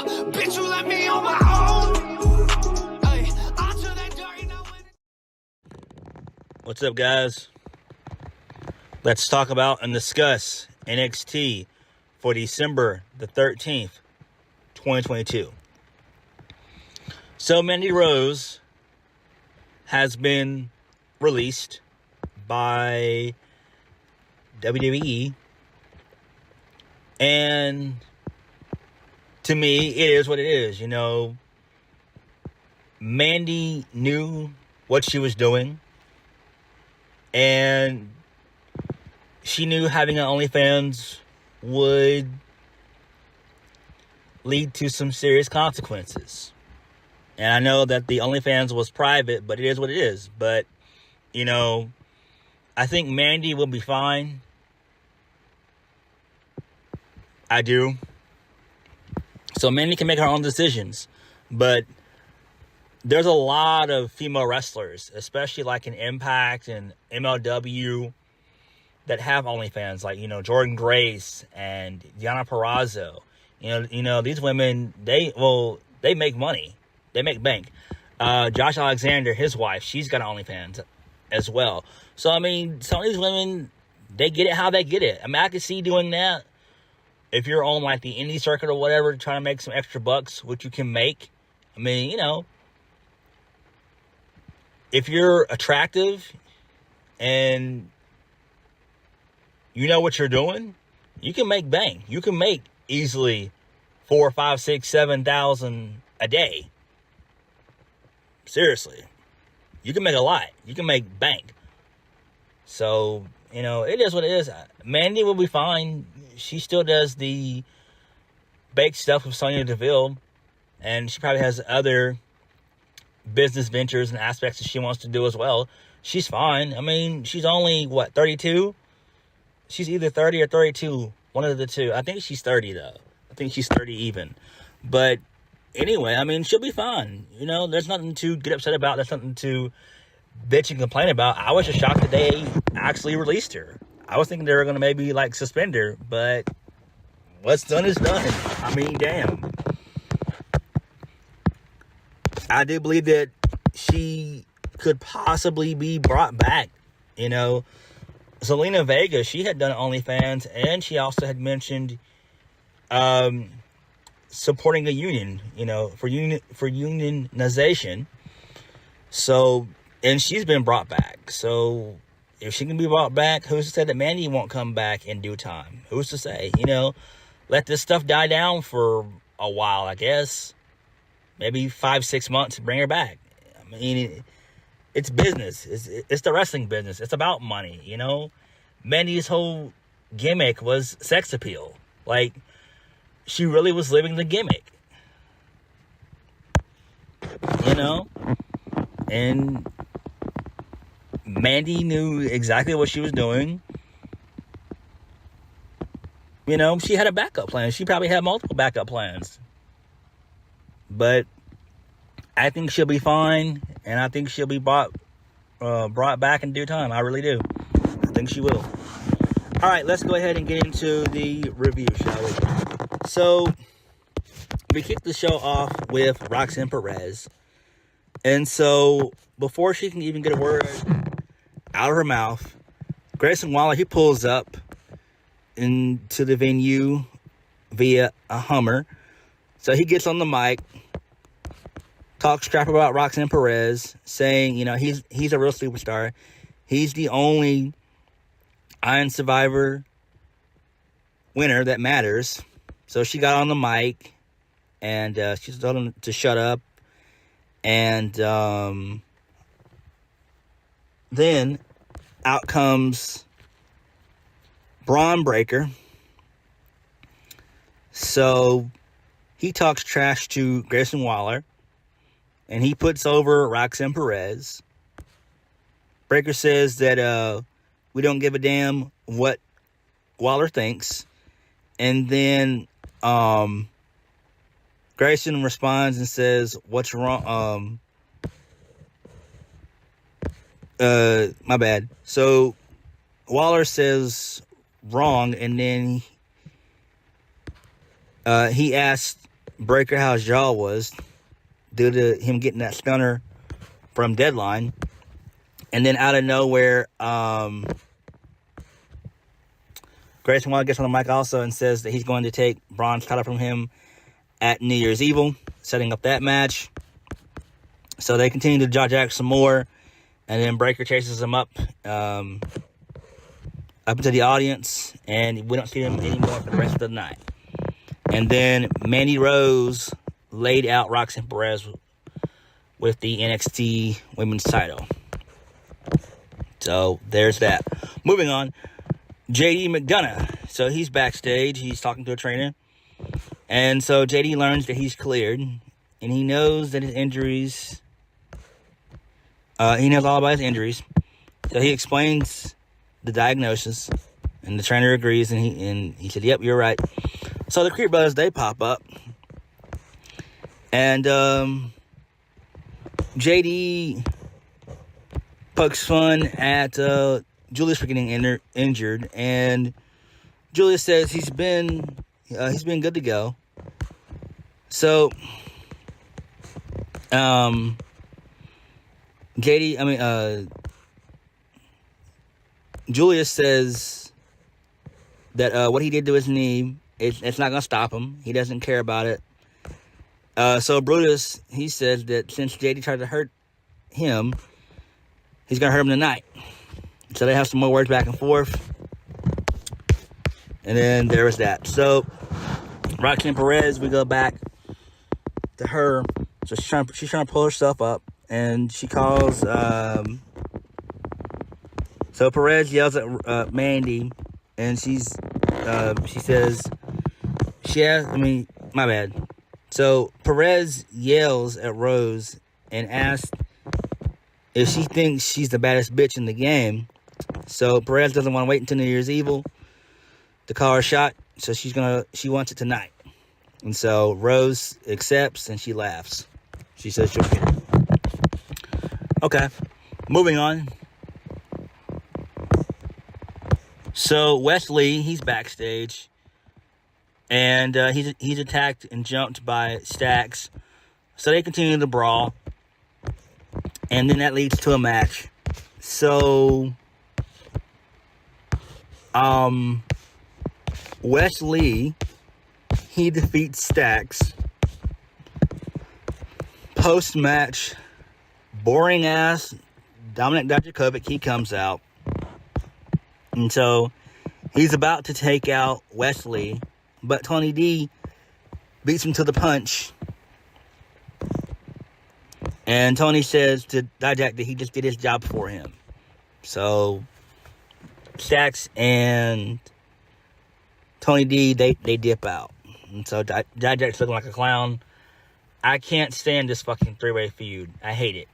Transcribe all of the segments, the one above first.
bitch, you let me on my own. Ay, I took that dirty now. What's up, guys? Let's talk about and discuss NXT for December the 13th, 2022. So, Mandy Rose has been released by WWE, and to me, it is what it is. You know, Mandy knew what she was doing, and she knew having an OnlyFans would lead to some serious consequences. And I know that the OnlyFans was private, but it is what it is. But, you know, I think Mandy will be fine. I do. So Mandy can make her own decisions. But there's a lot of female wrestlers, especially like in Impact and MLW, that have OnlyFans. Like, you know, Jordan Grace and Deonna Purrazzo. You know, these women, they make money. They make bank. Josh Alexander, his wife, she's got an OnlyFans as well. So, I mean, some of these women, they get it how they get it. I mean, I could see doing that if you're on, like, the indie circuit or whatever, trying to make some extra bucks, which you can make. I mean, you know, if you're attractive and you know what you're doing, you can make bank. You can make easily 4, 5, 6, 7,000 a day. Seriously. You can make a lot. You can make bank. So, you know, it is what it is. Mandy will be fine. She still does the bake stuff with Sonya Deville. And she probably has other business ventures and aspects that she wants to do as well. She's fine. I mean, she's only, 32? She's either 30 or 32. One of the two. I think she's 30, though. I think she's 30 even. But anyway, I mean, she'll be fine. You know, there's nothing to get upset about. There's nothing to bitch and complain about. I was just shocked that they actually released her. I was thinking they were going to maybe, like, suspend her. But what's done is done. I mean, damn. I do believe that she could possibly be brought back. You know, Zelina Vega, she had done OnlyFans, and she also had mentioned supporting a union, you know, for unionization. So, and she's been brought back. So, if she can be brought back, who's to say that Mandy won't come back in due time? Who's to say? You know, let this stuff die down for a while, I guess. Maybe 5, 6 months to bring her back. I mean, it's business. It's the wrestling business. It's about money, you know? Mandy's whole gimmick was sex appeal. Like, she really was living the gimmick. You know? And Mandy knew exactly what she was doing. You know, she had a backup plan. She probably had multiple backup plans. But I think she'll be fine. And I think she'll be brought back in due time. I really do. I think she will. All right, let's go ahead and get into the review, shall we? So, we kicked the show off with Roxanne Perez. And so, before she can even get a word out of her mouth, Grayson Waller, he pulls up into the venue via a Hummer. So, he gets on the mic, talks crap about Roxanne Perez, saying, you know, he's a real superstar. He's the only Iron Survivor winner that matters. So she got on the mic, and she told him to shut up. And then out comes Braun Breaker. So he talks trash to Grayson Waller, and he puts over Roxanne Perez. Breaker says that we don't give a damn what Waller thinks. And then Grayson responds and says, "What's wrong?" My bad. So Waller says wrong, and then he asked Breaker how his jaw was due to him getting that stunner from Deadline. And then out of nowhere, Grayson Waller gets on the mic also and says that he's going to take Braun's title from him at New Year's Evil, setting up that match. So they continue to jaw jack some more, and then Breaker chases him up into the audience, and we don't see him anymore for the rest of the night. And then Mandy Rose laid out Roxanne Perez with the NXT Women's title. So there's that. Moving on, JD McDonough. So he's backstage. He's talking to a trainer. And so JD learns that he's cleared. And he knows that his injuries... he knows all about his injuries. So he explains the diagnosis. And the trainer agrees. And he said, yep, you're right. So the Creed Brothers, they pop up. And JD pokes fun at Julius for getting injured, and Julius says he's been good to go. So Julius says that what he did to his knee, it's not gonna stop him. He doesn't care about it. So Brutus, he says that since JD tried to hurt him, he's gonna hurt him tonight. So they have some more words back and forth. And then there was that. So Roxanne Perez, we go back to her. So she's trying to pull herself up, and she calls. So Perez yells at Mandy, and she says, my bad. So Perez yells at Rose and asks if she thinks she's the baddest bitch in the game. So Perez doesn't want to wait until New Year's Evil to call her shot. So she wants it tonight. And so Rose accepts and she laughs. She says she'll get it. Okay, moving on. So Wesley, he's backstage. And he's attacked and jumped by Stacks. So they continue to brawl. And then that leads to a match. So Wesley, he defeats Stacks. Post-match, boring-ass Dominic Dijakovic, he comes out. And so he's about to take out Wesley, but Tony D beats him to the punch. And Tony says to Dijak that he just did his job for him. So Stacks and Tony D, they dip out. And so Dijak's looking like a clown. I can't stand this fucking three-way feud. I hate it.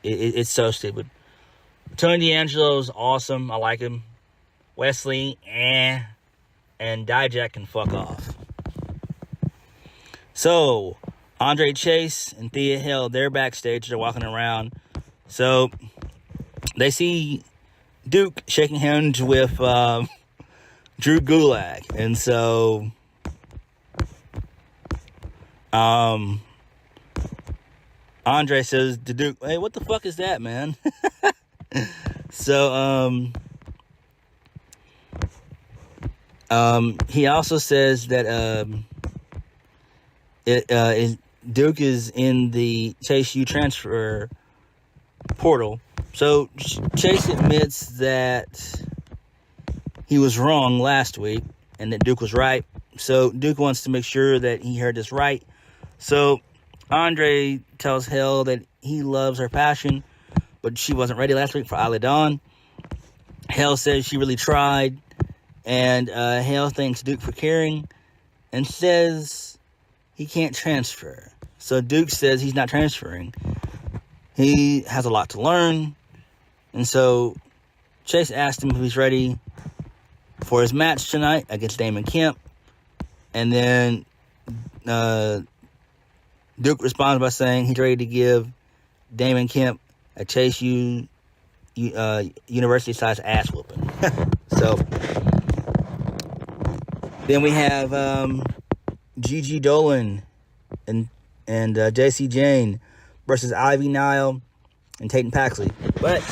It's so stupid. Tony D'Angelo's awesome. I like him. Wesley, and Dijak can fuck off. So Andre Chase and Thea Hill, they're backstage. They're walking around. So they see Duke shaking hands with Drew Gulak. And so Andre says to Duke, hey, what the fuck is that, man? So he also says that Duke is in the Chase U transfer portal. So Chase admits that he was wrong last week and that Duke was right. So Duke wants to make sure that he heard this right. So Andre tells Hell that he loves her passion, but she wasn't ready last week for Isla Dawn. Hell says she really tried, and Hell thanks Duke for caring and says he can't transfer. So Duke says he's not transferring. He has a lot to learn. And so Chase asked him if he's ready for his match tonight against Damon Kemp. And then Duke responds by saying he's ready to give Damon Kemp a Chase U university-sized ass whooping. So then we have Gigi Dolan and JC Jane versus Ivy Nile and Tatum Paxley. But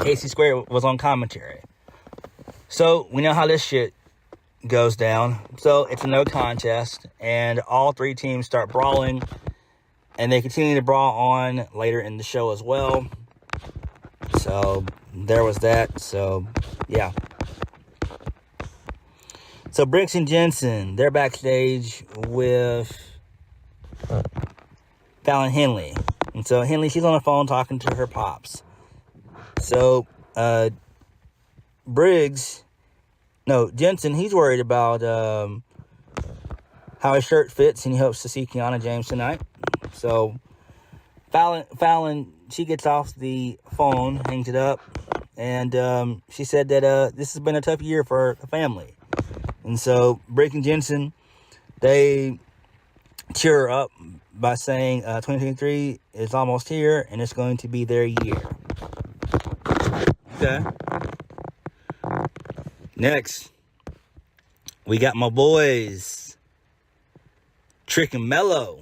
AC Squared was on commentary. So we know how this shit goes down. So it's a no contest, and all three teams start brawling, and they continue to brawl on later in the show as well. So there was that. So yeah. So Briggs and Jensen, they're backstage with Fallon Henley. And so Henley, she's on the phone talking to her pops. So Jensen, he's worried about how his shirt fits, and he hopes to see Kiana James tonight. So Fallon, she gets off the phone, hangs it up, and she said that this has been a tough year for the family. And so Briggs and Jensen, they cheer her up by saying 2023 is almost here, and it's going to be their year. Okay. Next, we got my boys, Trick and Mello.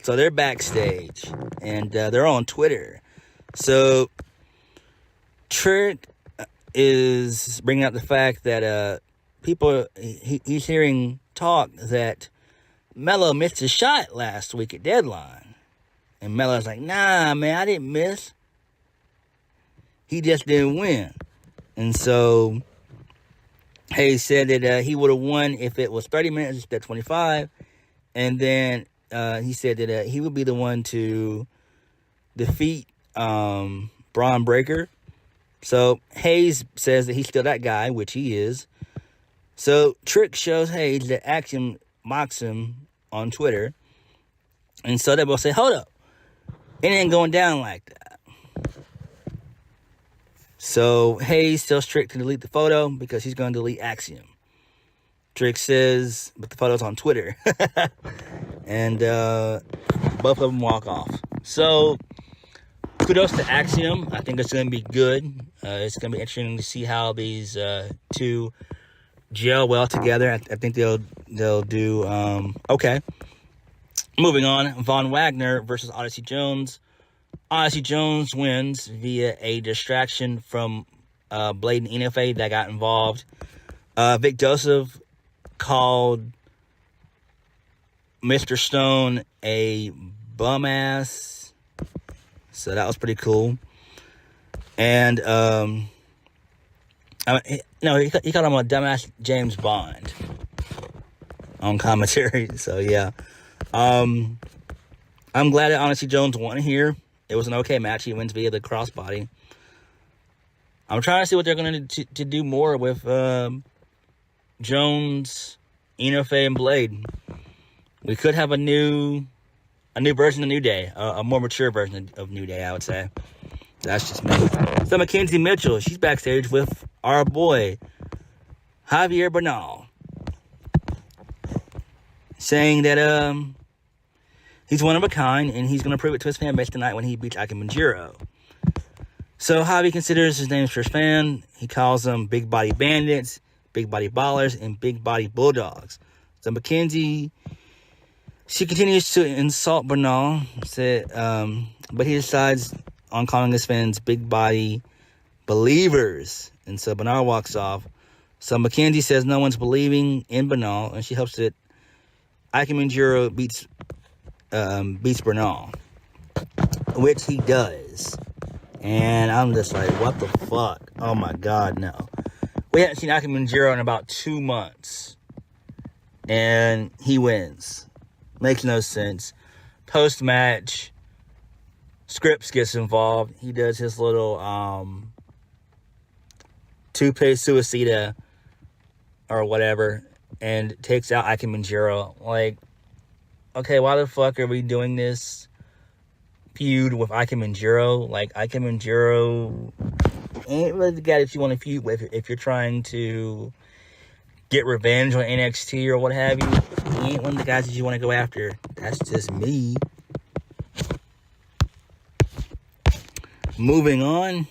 So they're backstage, and they're on Twitter. So Trick is bringing up the fact that he's hearing talk that Mello missed a shot last week at Deadline. And Mello's like, nah, man, I didn't miss. He just didn't win. And so Hayes said that he would have won if it was 30 minutes instead of 25. And then he said that he would be the one to defeat Braun Breaker. So Hayes says that he's still that guy, which he is. So Trick shows Hayes that Axiom mocks him on Twitter. And so they both say, hold up, it ain't going down like that. So Hayes tells Trick to delete the photo because he's going to delete Axiom. Trick says, but the photo's on Twitter. And both of them walk off. So kudos to Axiom. I think it's going to be good. It's going to be interesting to see how these two gel well together. I think they'll do okay. Moving on, Von Wagner versus Odyssey Jones. Odyssey Jones wins via a distraction from Blade and NFA that got involved. Vic Joseph called Mr. Stone a bum ass, so that was pretty cool. And he called him a dumbass James Bond on commentary. So yeah, I'm glad that Odyssey Jones won here. It was an okay match. He wins via the crossbody. I'm trying to see what they're going to do more with Jones, Inoue, and Blade. We could have a new version of New Day, a more mature version of New Day, I would say. That's just me. So Mackenzie Mitchell, she's backstage with our boy, Javier Bernal, saying that he's one of a kind, and he's going to prove it to his fan base tonight when he beats Ike Manjiro. So Javi considers his name's first fan. He calls them Big Body Bandits, Big Body Ballers, and Big Body Bulldogs. So Mackenzie, she continues to insult Bernal, but he decides on calling his fans Big Body Believers. And so Bernal walks off. So Mackenzie says no one's believing in Bernal, and she hopes that Ike Manjiro beats Bernal, which he does. And I'm just like, what the fuck? Oh my god, no. We haven't seen Ike Manjiro in about 2 months, and he wins. Makes no sense. Post-match, Scripps gets involved. He does his little toupee suicida or whatever, and takes out Ike Manjiro. Like, okay, why the fuck are we doing this feud with Ike Manjiro? Like, Ike Manjiro ain't really the guy that you want to feud with if you're trying to get revenge on NXT or what have you. He ain't one of the guys that you want to go after. That's just me. Moving on.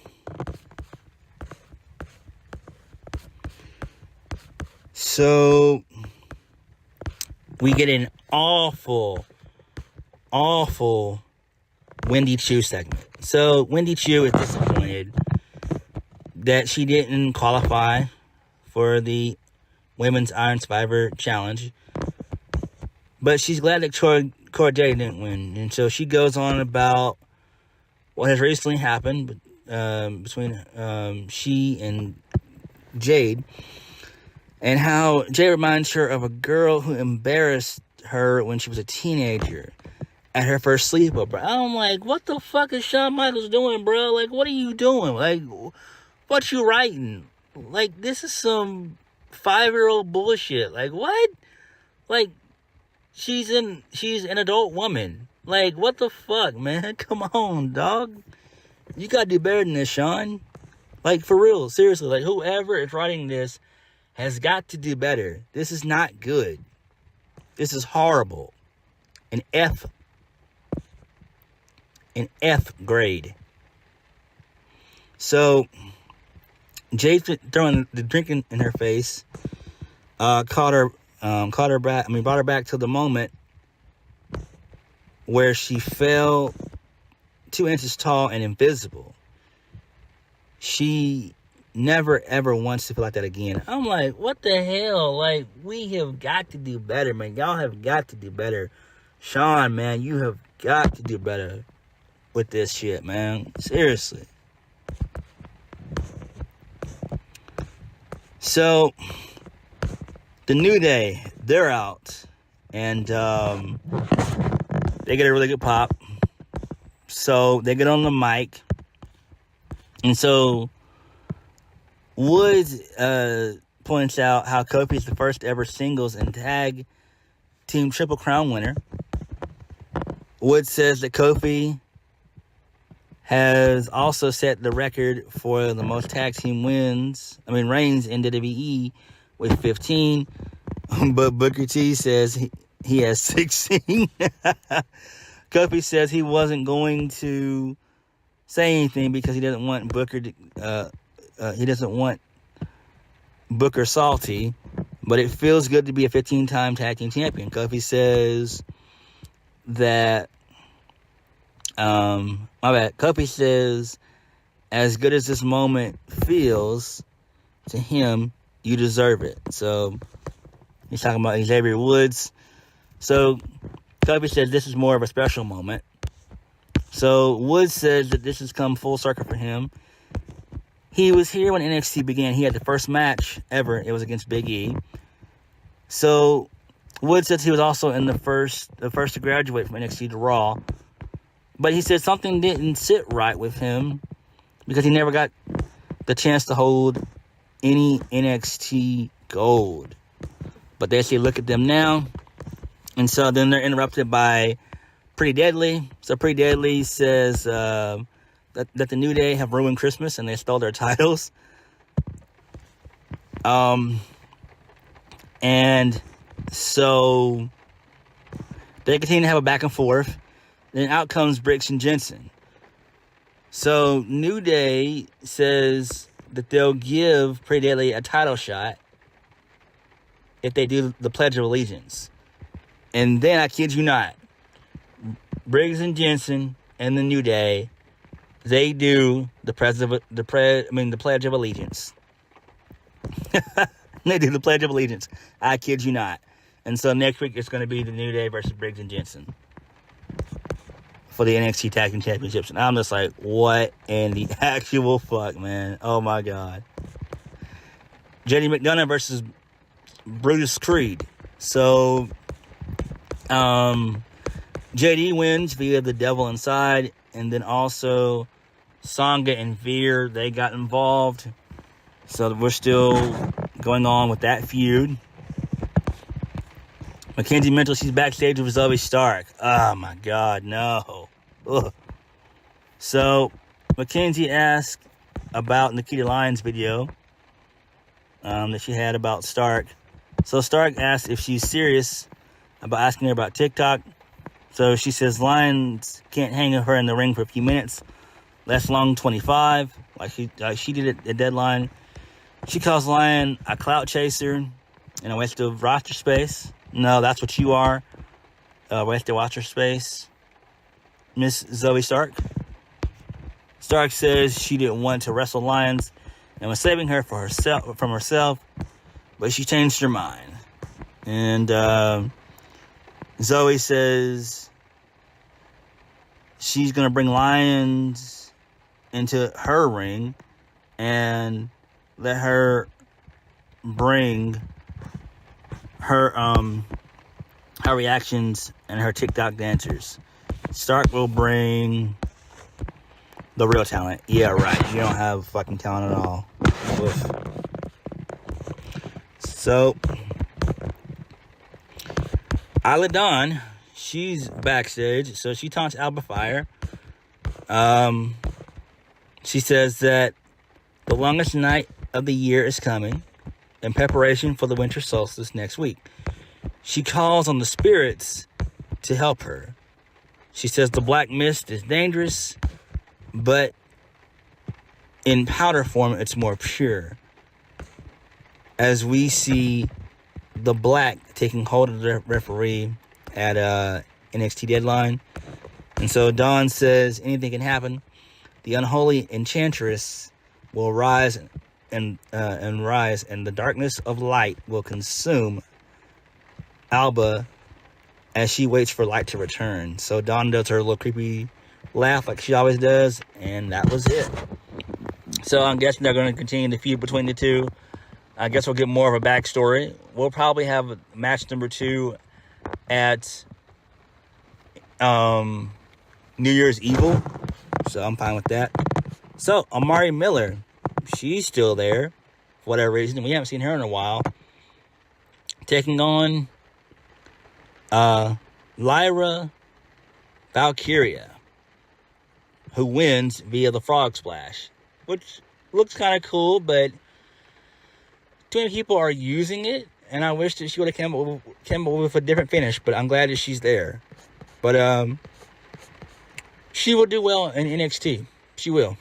So we get an awful awful Wendy Chu segment. So Wendy Chu is disappointed that she didn't qualify for the Women's Iron Survivor Challenge, but she's glad that Cora Jade didn't win. And so she goes on about what has recently happened between she and Jade, and how Jade reminds her of a girl who embarrassed her when she was a teenager at her first sleepover. I'm like, what the fuck is Shawn Michaels doing, bro? Like, what are you doing? Like, what you writing? Like, this is some 5-year-old bullshit. Like, what? Like, she's an adult woman. Like, what the fuck, man? Come on, dog. You gotta do better than this, Shawn. Like, for real, seriously. Like, whoever is writing this has got to do better. This is not good. This is horrible. An F grade. So Jade throwing the drink in her face, brought her back to the moment where she fell 2 inches tall and invisible. She never ever wants to feel like that again. I'm like, what the hell? Like, we have got to do better, man. Y'all have got to do better. Shawn, man, you have got to do better with this shit, man. Seriously. So, the New Day, they're out. And they get a really good pop. So, they get on the mic. And so, Woods points out how Kofi is the first ever singles and tag team Triple Crown winner. Woods says that Kofi has also set the record for the most tag team reigns in WWE with 15. But Booker T says he has 16. Kofi says he wasn't going to say anything because he doesn't want Booker salty, but it feels good to be a 15-time tag team champion. Kofi says that Kofi says, as good as this moment feels to him, you deserve it. So he's talking about Xavier Woods. So Kofi says this is more of a special moment. So Woods says that this has come full circle for him. He was here when NXT began. He had the first match ever. It was against Big E. So Woods says he was also in the first to graduate from NXT to Raw. But he said something didn't sit right with him because he never got the chance to hold any NXT gold. But they say, look at them now. And so then they're interrupted by Pretty Deadly. So Pretty Deadly says that the New Day have ruined Christmas and they stole their titles. And so they continue to have a back and forth. Then out comes Briggs and Jensen. So New Day says that they'll give Pretty Deadly a title shot if they do the Pledge of Allegiance. And then, I kid you not, Briggs and Jensen and the New Day, they do the Pledge of Allegiance. They do the Pledge of Allegiance. I kid you not. And so next week it's going to be the New Day versus Briggs and Jensen for the NXT Tag Team Championships. And I'm just like, what in the actual fuck, man? Oh my God. JD McDonough versus Brutus Creed. So, JD wins via the Devil Inside. And then also Sangha and Veer, they got involved. So we're still going on with that feud. Mackenzie Mitchell, she's backstage with Zoe Stark. Oh my God, no. Ugh. So Mackenzie asked about Nikita Lyons' video that she had about Stark. So Stark asked if she's serious about asking her about TikTok. So she says Lyons can't hang her in the ring for a few minutes. Less long 25, like she did at the Deadline. She calls Lyon a clout chaser and a waste of roster space. No, that's what you are. A waste of roster space. Miss Zoe Stark. Stark says she didn't want to wrestle lions and was saving her from herself, but she changed her mind. And Zoe says she's going to bring lions into her ring and let her bring her reactions and her TikTok dancers. Stark will bring the real talent. Yeah, right. You don't have fucking talent at all. Oof. So, Isla Dawn, she's backstage, so she taunts Alba Fire. She says that the longest night of the year is coming in preparation for the winter solstice next week. She calls on the spirits to help her. She says the black mist is dangerous, but in powder form, it's more pure. As we see the black taking hold of the referee at NXT Deadline. And so Dawn says anything can happen. The unholy enchantress will rise and the darkness of light will consume Alba as she waits for light to return. So Dawn does her little creepy laugh like she always does, and that was it. So I'm guessing they're going to continue the feud between the two. I guess we'll get more of a backstory. We'll probably have match number 2 at New Year's Evil. So I'm fine with that. So Amari Miller, she's still there for whatever reason. We haven't seen her in a while. Taking on Lyra Valkyria, who wins via the Frog Splash, which looks kind of cool, but too many people are using it, and I wish that she would have came up with a different finish, but I'm glad that she's there. But she will do well in NXT. She will.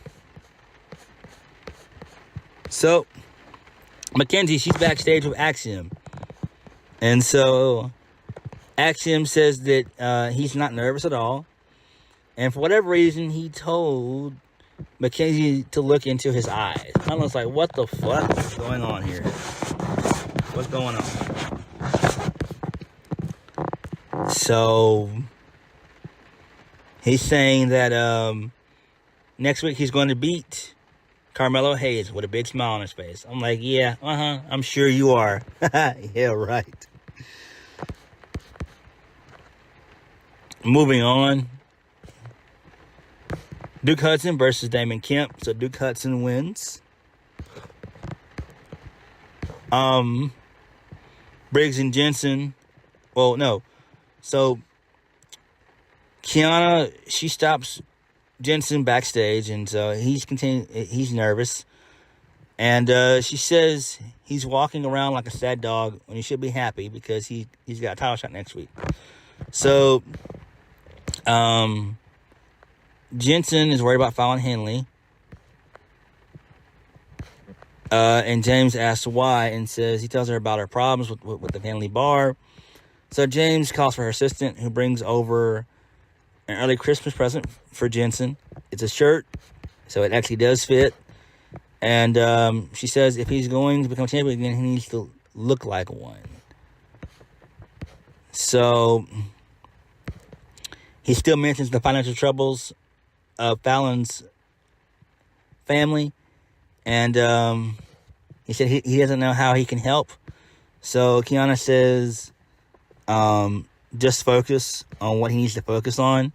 So Mackenzie, she's backstage with Axiom, and so Axiom says that he's not nervous at all, and for whatever reason, he told Mackenzie to look into his eyes. I was like, what the fuck is going on here? What's going on? So he's saying that next week he's going to beat Carmelo Hayes with a big smile on his face. I'm like, yeah, I'm sure you are. Yeah, right. Moving on. Duke Hudson versus Damon Kemp. So Duke Hudson wins. Briggs and Jensen. Well, no. So Kiana, she stops Jensen backstage, and so he's nervous. And she says he's walking around like a sad dog when he should be happy because he's got a title shot next week. So Jensen is worried about Fallon Henley. And James asks why and says he tells her about her problems with the Henley bar. So James calls for her assistant, who brings over an early Christmas present for Jensen. It's a shirt, so it actually does fit. And she says if he's going to become champion again, he needs to look like one. So he still mentions the financial troubles of Fallon's family, and he said he doesn't know how he can help. So Kiana says just focus on what he needs to focus on,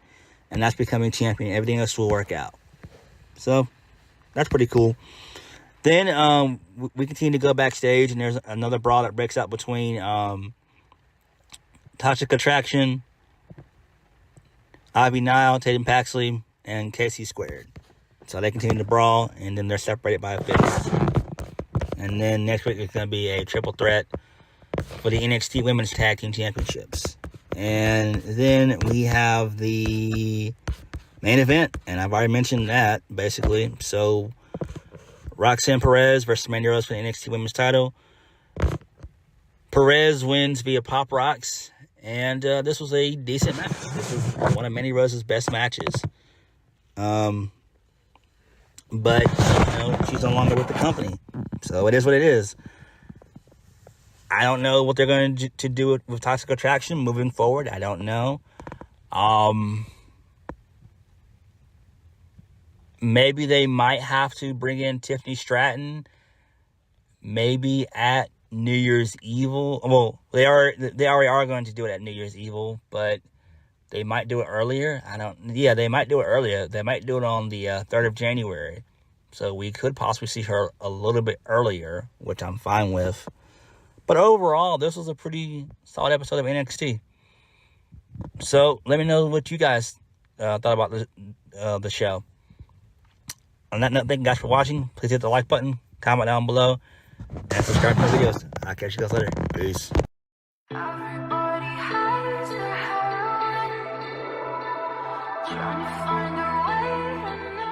and that's becoming champion. Everything else will work out. So that's pretty cool. Then we continue to go backstage, and there's another brawl that breaks out between Toxic Attraction, Ivy Nile, Tatum Paxley, and Casey Squared. So they continue to brawl, and then they're separated by a fist. And then next week it's going to be a triple threat for the NXT Women's Tag Team Championships. And then we have the main event, and I've already mentioned that, basically. So Roxanne Perez versus Mandy Rose for the NXT Women's title. Perez wins via Pop Rocks, And this was a decent match. This is one of Mandy Rose's best matches. But, she's no longer with the company. So it is what it is. I don't know what they're going to do with Toxic Attraction moving forward. I don't know. Maybe they might have to bring in Tiffany Stratton. Maybe at New Year's Evil. Well, they already are going to do it at New Year's Evil, but they might do it earlier. They might do it earlier. They might do it on the 3rd of January. So we could possibly see her a little bit earlier, which I'm fine with. But overall, this was a pretty solid episode of NXT. So let me know what you guys thought about the show. On that note, thank you guys for watching. Please hit the like button, comment down below, and subscribe to my videos. I'll catch you guys later. Peace. Everybody hides behind, trying to find a way.